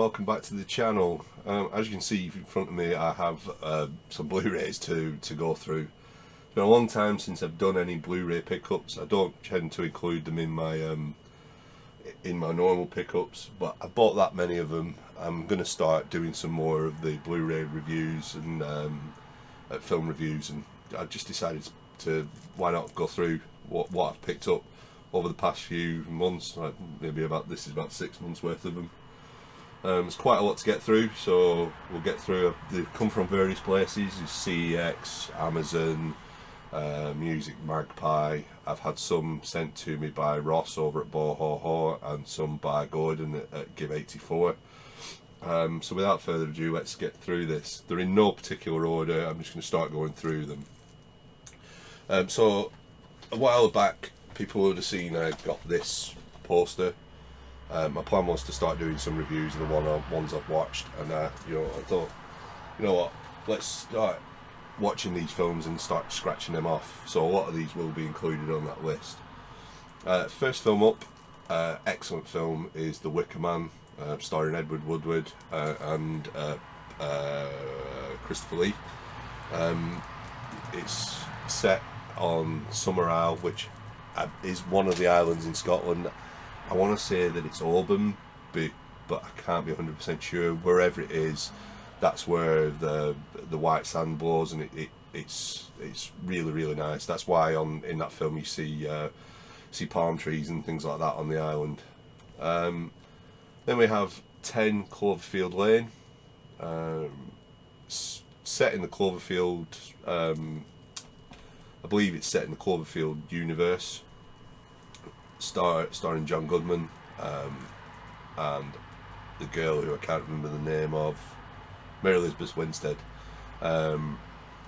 welcome back to the channel. As you can see in front of me, I have some Blu-rays to go through. It's been a long time since I've done any Blu-ray pickups. I don't tend to include them in my normal pickups, but I bought that many of them. I'm going to start doing some more of the Blu-ray reviews and film reviews, and I just decided to why not go through what I've picked up over the past few months. This is about 6 months worth of them. It's quite a lot to get through, so we'll get through. They've come from various places: CEX, Amazon, Music Magpie. I've had some sent to me by Ross over at Bohoho and some by Gordon at Give84. So without further ado, let's get through this. They're in no particular order. I'm just going to start going through them. So a while back, people would have seen I got this poster. My plan was to start doing some reviews of the ones I've watched, and I thought, you know what, let's start watching these films and start scratching them off. So a lot of these will be included on that list. First film up, excellent film, is The Wicker Man, starring Edward Woodward and Christopher Lee. It's set on Summerisle, which is one of the islands in Scotland. I want to say that it's Auburn, but I can't be 100% sure. Wherever it is, that's where the white sand blows, and it's really nice. That's why in that film you see palm trees and things like that on the island. Then we have 10 Cloverfield Lane, set in the Cloverfield. I believe it's set in the Cloverfield universe. Starring John Goodman and the girl who I can't remember the name of, Mary Elizabeth Winstead.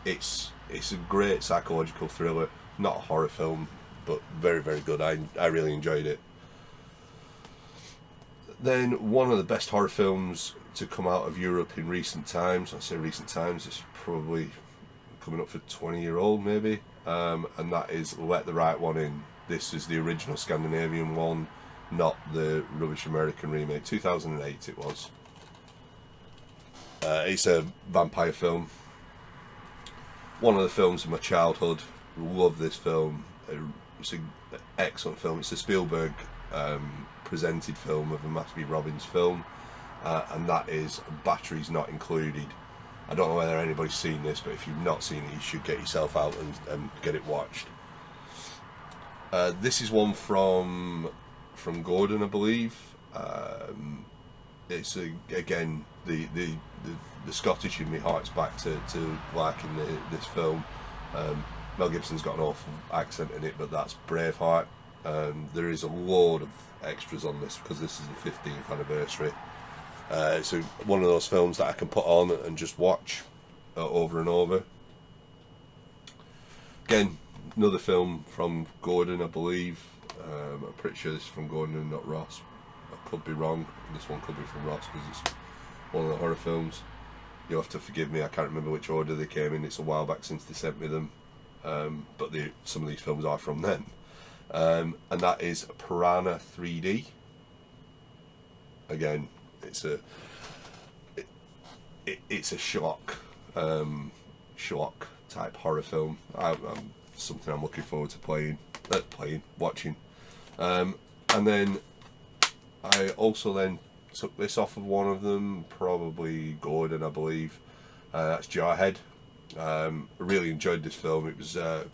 It's a great psychological thriller, not a horror film, but very good. I really enjoyed it. Then one of the best horror films to come out of Europe in recent times. I say recent times, it's probably coming up for 20-year-old maybe, and that is Let the Right One In. This is the original Scandinavian one, not the rubbish American remake. 2008 it was. It's a vampire film. One of the films of my childhood. Love this film. It's an excellent film. It's a Spielberg presented film of a Matthew Robbins film, and that is Batteries Not Included. I don't know whether anybody's seen this, but if you've not seen it, you should get yourself out and get it watched. This is one from Gordon, I believe. It's again the Scottish in me hearts back to liking this film. Mel Gibson's got an awful accent in it, but that's Braveheart. There is a load of extras on this because this is the 15th anniversary. It's one of those films that I can put on and just watch over and over. Again, another film from Gordon, I believe. I'm pretty sure this is from Gordon and not Ross. I could be wrong. This one could be from Ross because it's one of the horror films. You'll have to forgive me, I can't remember which order they came in. It's a while back since they sent me them. But some of these films are from them. And that is Piranha 3D. Again, it's a shock type horror film. Something I'm looking forward to watching. And then I also then took this off of one of them, probably Gordon, I believe. That's Jarhead. I really enjoyed this film. It was a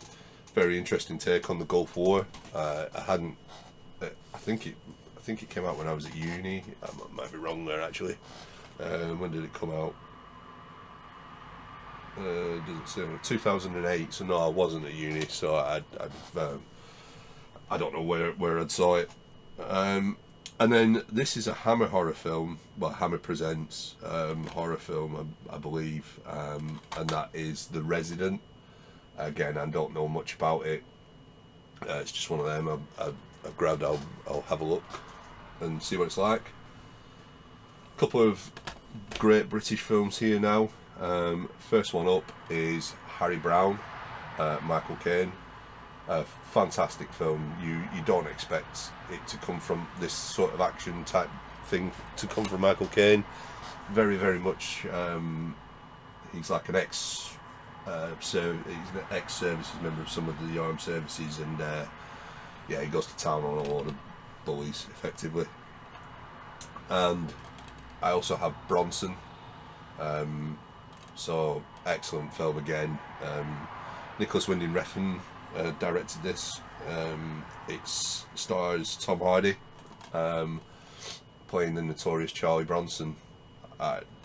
very interesting take on the Gulf War. I think it came out when I was at uni. I might be wrong there actually. When did it come out? Doesn't say. 2008. So no, I wasn't at uni. So I don't know where I'd saw it. And then this is a Hammer horror film. Well, Hammer Presents horror film, I believe, and that is The Resident. Again, I don't know much about it. It's just one of them I've grabbed. I'll have a look and see what it's like. A couple of great British films here now. First one up is Harry Brown, Michael Caine. A fantastic film. You don't expect it to come from this sort of action type thing to come from Michael Caine. Very, very much. He's like an he's an ex-services member of some of the armed services, and yeah, he goes to town on a lot of bullies, effectively. And I also have Bronson. So excellent film again. Nicholas Winding Refn directed this. It stars Tom Hardy playing the notorious Charlie Bronson.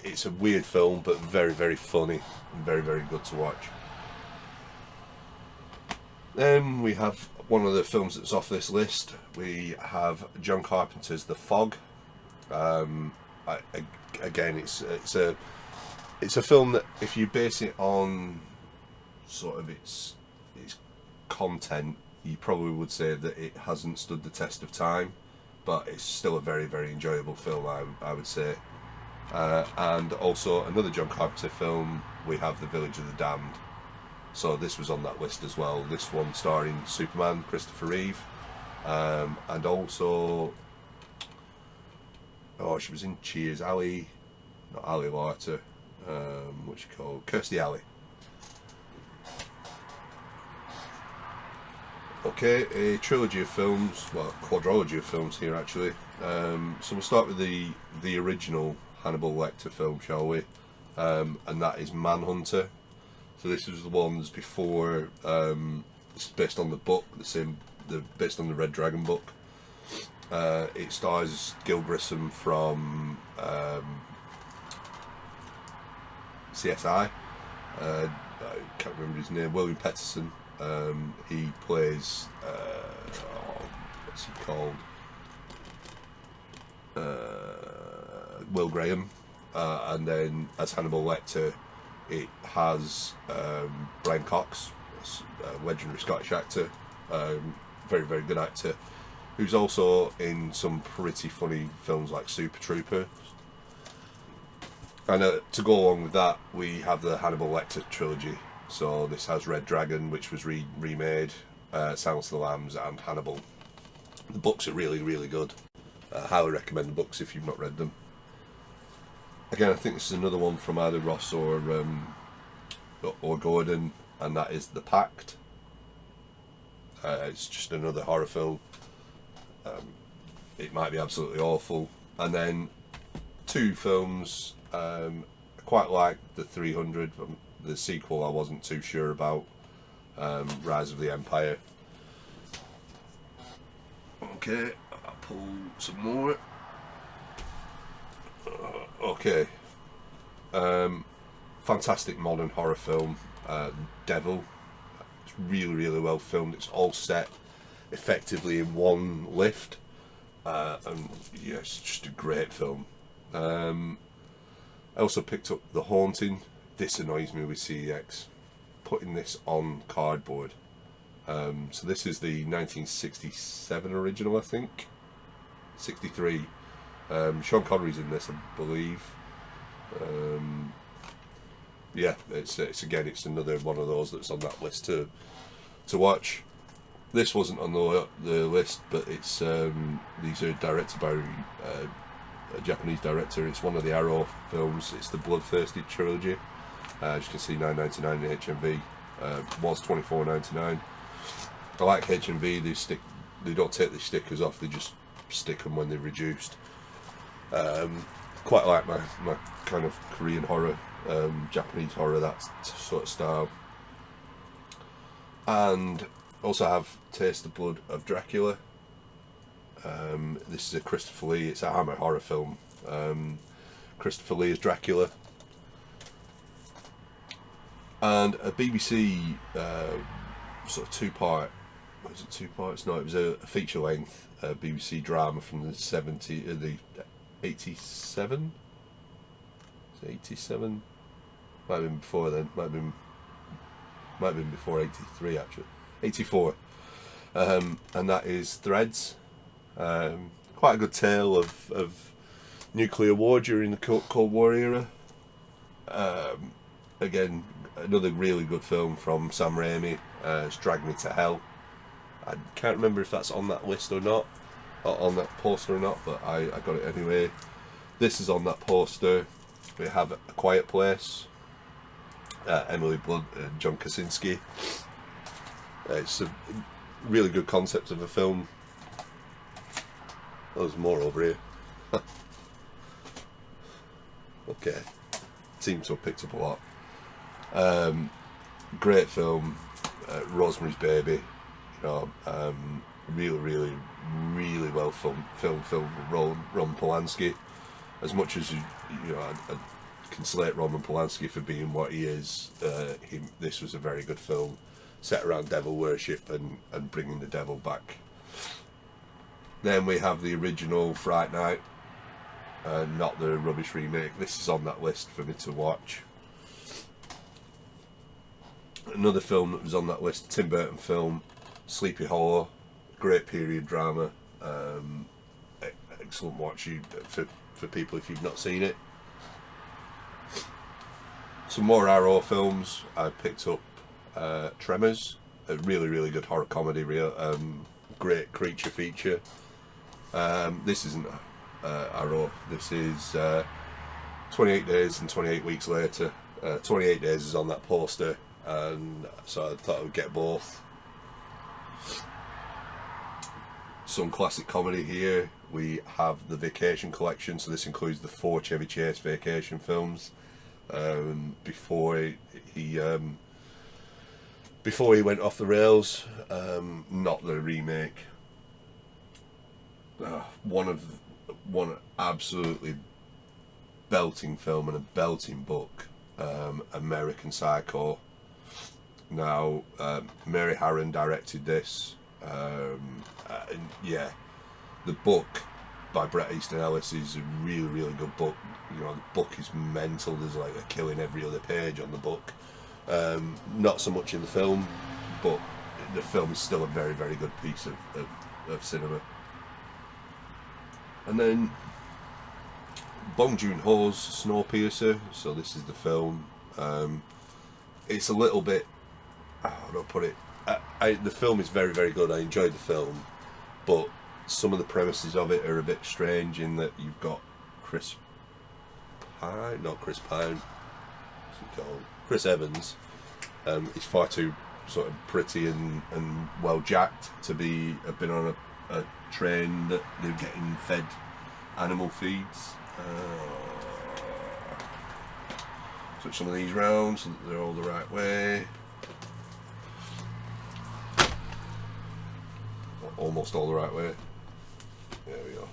It's a weird film, but very, very funny and very, very good to watch. Then we have one of the films that's off this list. We have John Carpenter's The Fog. Again, it's a film that, if you base it on sort of its content, you probably would say that it hasn't stood the test of time, but it's still a very, very enjoyable film, I would say. And also another John Carpenter film, we have The Village of the Damned. So this was on that list as well. This one starring Superman, Christopher Reeve, and also, oh, she was in Cheers, not Ali Larter, what's she called? Kirstie Alley. Okay, a trilogy of films, well, quadrilogy of films here actually. So we'll start with the original Hannibal Lecter film, shall we? And that is Manhunter. So this was the ones before. It's based on the book, based on the Red Dragon book. It stars Gil Grissom from CSI. I can't remember his name. William Peterson. He plays what's he called? Will Graham, and then as Hannibal Lecter, it has Brian Cox, a legendary Scottish actor, very, very good actor, who's also in some pretty funny films like Super Trooper. And to go along with that, we have the Hannibal Lecter trilogy. So this has Red Dragon, which was remade, Silence of the Lambs, and Hannibal. The books are really, really good. I highly recommend the books if you've not read them. Again, I think this is another one from either Ross or Gordon, and that is The Pact. It's just another horror film. It might be absolutely awful. And then two films, I quite like The 300. The sequel I wasn't too sure about, Rise of the Empire. Okay, I'll pull some more. Okay, fantastic modern horror film, Devil. It's really, really well filmed. It's all set effectively in one lift, and yeah, it's just a great film. I also picked up The Haunting. This annoys me with CEX, putting this on cardboard. So this is the 1967 original, I think. 63. Sean Connery's in this, I believe. Yeah, it's another one of those that's on that list to watch. This wasn't on the list, but it's these are directed by a Japanese director. It's one of the Arrow films. It's the Bloodthirsty trilogy. As you can see, $9.99 in HMV. Was $24.99. I like HMV. They don't take the stickers off. They just stick them when they're reduced. Quite like my kind of Korean horror, Japanese horror, that sort of style. And also have Taste the Blood of Dracula. This is a Christopher Lee. It's a Hammer horror film. Christopher Lee as Dracula. And a BBC sort of two-part. Was it two parts? No, it was a feature-length BBC drama from the 87. Is it 87? Might have been before then. Might have been before 83 actually. 84. And that is Threads. Quite a good tale of nuclear war during the Cold War era. Again, another really good film from Sam Raimi. It's Drag Me to Hell. I can't remember if that's on that list or not. on that poster or not, but I got it anyway. This is on that poster. We have A Quiet Place, Emily Blunt and John Krasinski. It's a really good concept of a film. Oh, there's more over here. Okay, seems to have picked up a lot. Great film, Rosemary's Baby. You know, really well filmed Roman Polanski. As much as you know, I can slate Roman Polanski for being what he is. This was a very good film, set around devil worship and bringing the devil back. Then we have the original Fright Night, not the rubbish remake. This is on that list for me to watch. Another film that was on that list, Tim Burton film, Sleepy Hollow, great period drama, excellent watch for people if you've not seen it. Some more Arrow films. I picked up Tremors, a really good horror comedy, great creature feature. This isn't Arrow, this is 28 Days and 28 Weeks Later. 28 Days is on that poster, and so I thought I would get both. Some classic comedy here. We have the Vacation collection, so this includes the 4 Chevy Chase vacation films. Before he went off the rails, not the remake. One absolutely belting film and a belting book, American Psycho. Now, Mary Harron directed this. And yeah, the book by Bret Easton Ellis is a really good book. You know, the book is mental. There's like a killing every other page on the book. Not so much in the film, but the film is still a very good piece of cinema. And then Bong Joon-ho's Snowpiercer. So this is the film. It's a little bit, how do I put it? The film is very good. I enjoyed the film, but some of the premises of it are a bit strange in that you've got Chris Evans. He's far too sort of pretty and well jacked to have been on a train that they're getting fed animal feeds. Switch some of these round so that they're all the right way. Almost all the right way. There we go.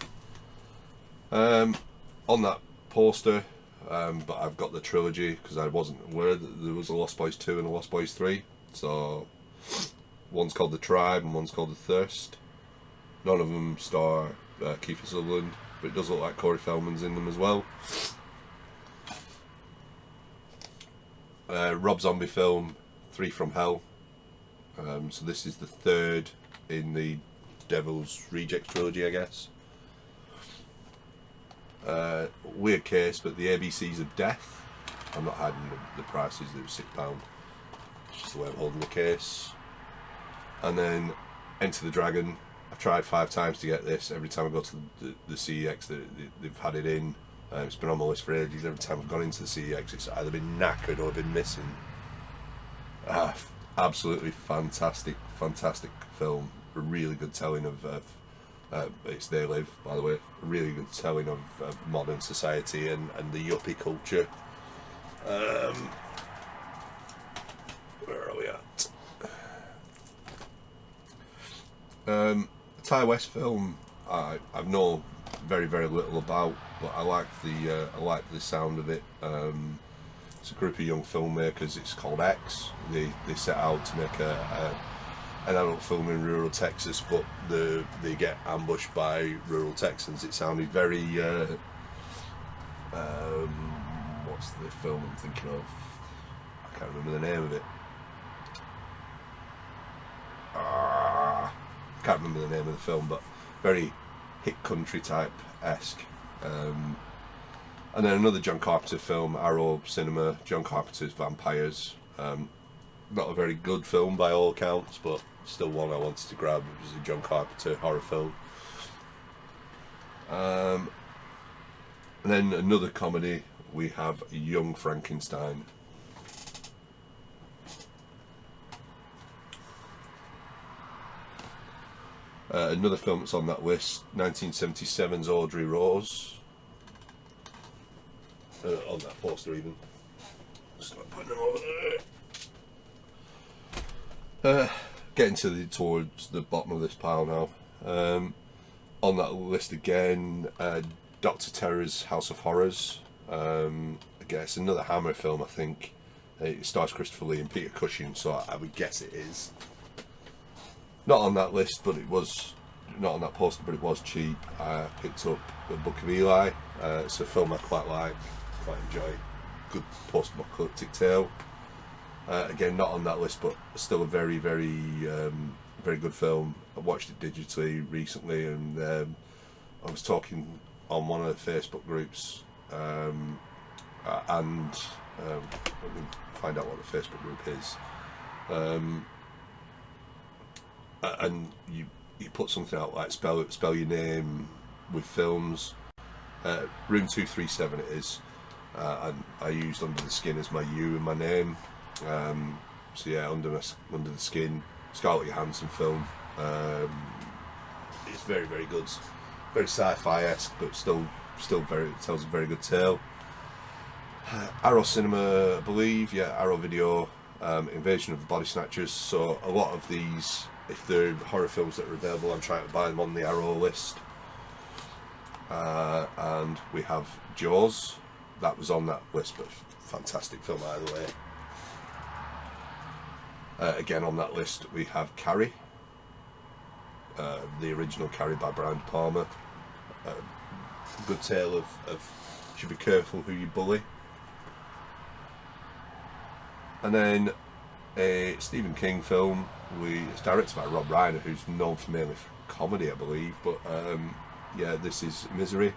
On that poster, but I've got the trilogy because I wasn't aware that there was a Lost Boys 2 and a Lost Boys 3. So one's called The Tribe and one's called The Thirst. None of them star Kiefer Sutherland, but it does look like Corey Feldman's in them as well. Rob Zombie film, 3 from Hell. So this is the third in the Devil's Rejects trilogy, I guess. Weird case, but the ABCs of Death. I'm not hiding the prices, they were £6. It's just the way I'm holding the case. And then Enter the Dragon. I've tried 5 times to get this. Every time I go to the CEX, they've had it in. It's been on my list for ages. Every time I've gone into the CEX, it's either been knackered or been missing. Absolutely fantastic film. A really good telling of it's They Live, by the way. A really good telling of modern society and the yuppie culture. Where are we at? Ty West film. I've known very little about, but I like the sound of it. It's a group of young filmmakers. It's called X. They set out to make an adult film in rural Texas, but they get ambushed by rural Texans. It sounded very what's the film I'm thinking of? I can't remember the name of it. Can't remember the name of the film, but very hit country type esque. And then another John Carpenter film, Arrow Cinema, John Carpenter's Vampires. Not a very good film by all accounts, but still one I wanted to grab. It was a John Carpenter horror film. And then another comedy, we have Young Frankenstein. Another film that's on that list, 1977's Audrey Rose. On that poster even. Start putting them over there. Getting towards the bottom of this pile now. On that list again, Dr. Terror's House of Horrors. I guess another Hammer film, I think. It stars Christopher Lee and Peter Cushing, so I would guess it is. Not on that list, but it was not on that poster, but it was cheap. I picked up The Book of Eli. It's a film I quite like, quite enjoy. Good post-apocalyptic tale. Again, not on that list, but still a very, very, very good film. I watched it digitally recently, and I was talking on one of the Facebook groups, and let me find out what the Facebook group is. And you put something out like spell your name with films. Room 237 it is, and I used Under the Skin as my U in my name. So yeah, Under the Skin, Scarlett Johansson film. It's very, very good, very sci-fi-esque, but still very, it tells a very good tale. Arrow Cinema, I believe, yeah, Arrow Video, Invasion of the Body Snatchers. So a lot of these, if they're horror films that are available, I'm trying to buy them on the Arrow list. And we have Jaws, that was on that list, but fantastic film either way. Again on that list we have Carrie, the original Carrie by Brian De Palma. Good tale of should be careful who you bully. And then a Stephen King film, it's directed by Rob Reiner, who's known for mainly comedy, I believe, but yeah, this is Misery.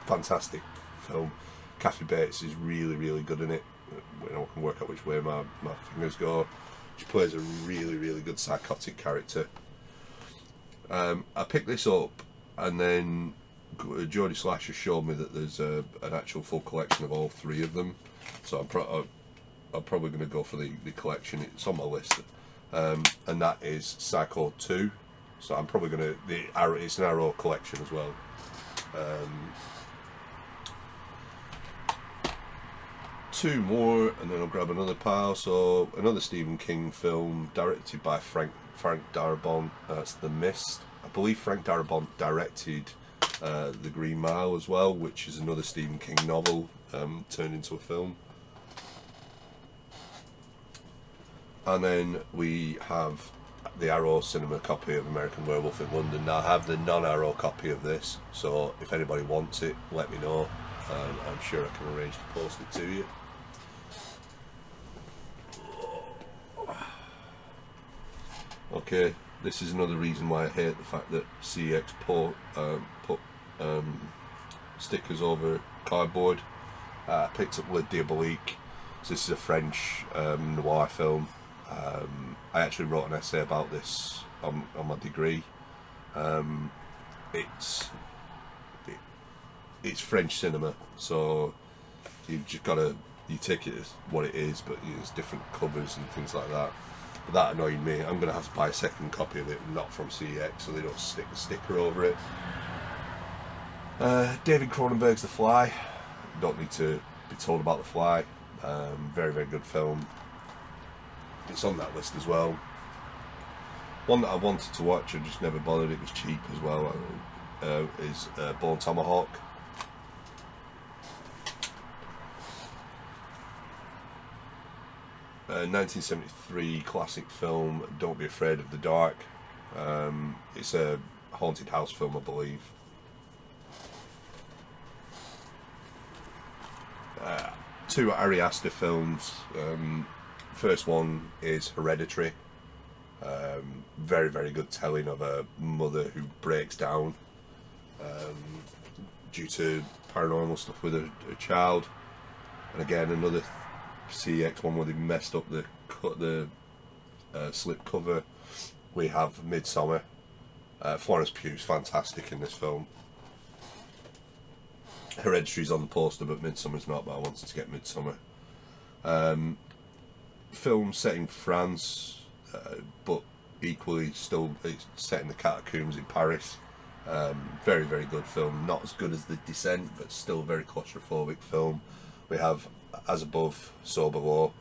Fantastic film. Kathy Bates is really, really good in it. I can work out which way my fingers go. She plays a really, really good psychotic character. I picked this up, and then Jodie Slasher showed me that there's an actual full collection of all three of them. So I'm probably going to go for the collection. It's on my list, and that is Psycho 2. So I'm probably going to it's an Arrow collection as well. Two more, and then I'll grab another pile. So another Stephen King film directed by Frank Darabont. That's The Mist. I believe Frank Darabont directed The Green Mile as well, which is another Stephen King novel turned into a film. And then we have the Arrow Cinema copy of American Werewolf in London. Now I have the non-Arrow copy of this, so if anybody wants it, let me know. I'm sure I can arrange to post it to you. Okay, this is another reason why I hate the fact that CX put stickers over cardboard. I picked up Le Diabolique. So this is a French noir film. I actually wrote an essay about this on my degree. It's French cinema, so you've just got to take it as what it is, but there's different covers and things like that. But that annoyed me. I'm going to have to buy a second copy of it, not from CX, so they don't stick a sticker over it. David Cronenberg's The Fly. Don't need to be told about The Fly. Very, very good film. It's on that list as well. One that I wanted to watch, I just never bothered. It was cheap as well. Is Bone Tomahawk. A 1973 classic film, Don't Be Afraid of the Dark. It's a haunted house film, I believe. Two Ari Aster films. First one is Hereditary. Very, very good telling of a mother who breaks down due to paranormal stuff with her child. And again, another CX one where they messed up the slip cover. We have Midsummer. Florence Pugh's fantastic in this film. Hereditary's on the poster, but Midsummer's not, but I wanted to get Midsummer. Film set in France, but equally still it's set in the catacombs in Paris. Very, very good film. Not as good as The Descent, but still a very claustrophobic film. We have As Above, So Below.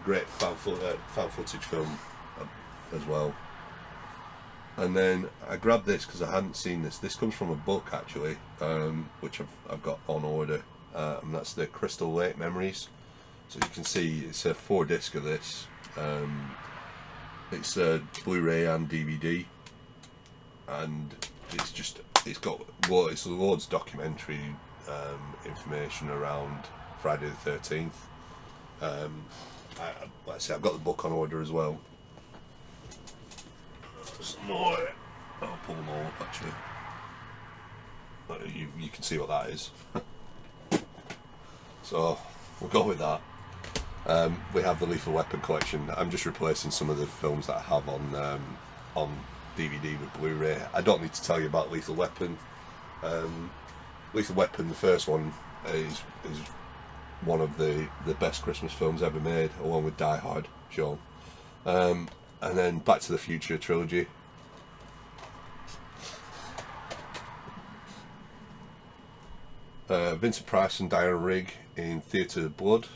Great found footage film as well. And then I grabbed this because I hadn't seen this. This comes from a book actually, which I've got on order, and that's the Crystal Lake Memories. So you can see it's a 4-disc of this. It's a Blu-ray and DVD, and it's got loads of documentary information around Friday the 13th. Like I say, I've got the book on order as well. Some more. I'll pull them all up actually. You can see what that is. So we'll go with that. We have the Lethal Weapon collection. I'm just replacing some of the films that I have on DVD with Blu-ray. I don't need to tell you about Lethal Weapon. Lethal Weapon, the first one, is one of the best Christmas films ever made, along with Die Hard, Sean. And then Back to the Future trilogy. Vincent Price and Diana Rigg in Theatre of Blood.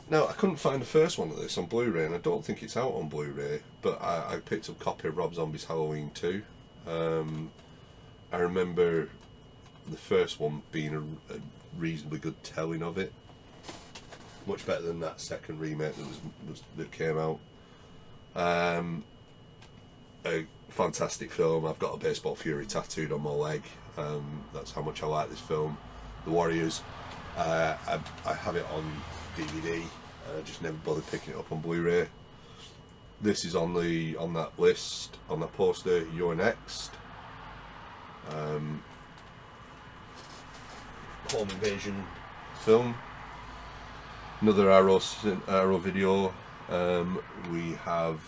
Now, I couldn't find the first one of this on Blu-ray, and I don't think it's out on Blu-ray, but I picked up a copy of Rob Zombie's Halloween 2. I remember the first one being a reasonably good telling of it. Much better than that second remake that came out. A fantastic film. I've got a Baseball Fury tattooed on my leg. That's how much I like this film. The Warriors. I have it on DVD. I just never bothered picking it up on Blu-ray. This is on that list, on that poster. You're Next. Home invasion film. Another Arrow video. We have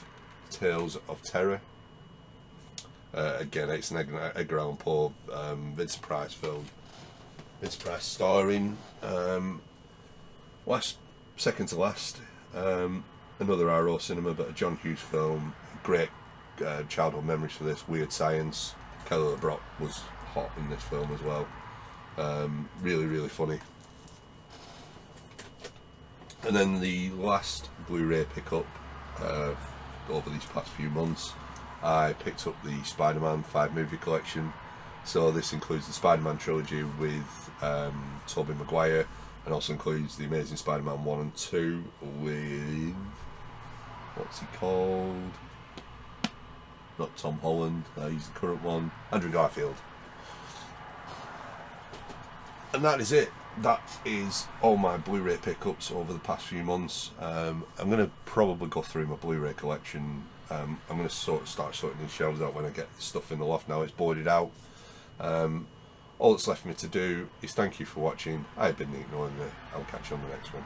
Tales of Terror. Again, it's an Edgar Allan Poe, Vincent Price film. Vincent Price starring. Second to last. Another Arrow Cinema, but a John Hughes film. Great childhood memories for this. Weird Science. Kelly LeBrock was hot in this film as well. Really, really funny. And then the last Blu-ray pickup over these past few months, I picked up the Spider-Man 5-movie collection. So this includes the Spider-Man trilogy with Tobey Maguire, and also includes the Amazing Spider-Man 1 and 2 with, what's he called? Not Tom Holland, he's the current one, Andrew Garfield. And that is it. That is all my Blu-ray pickups over the past few months. I'm going to probably go through my Blu-ray collection. I'm going to start sorting these shelves out when I get stuff in the loft now it's boarded out. All that's left for me to do is thank you for watching. I've been Nick Nolan. I'll catch you on the next one.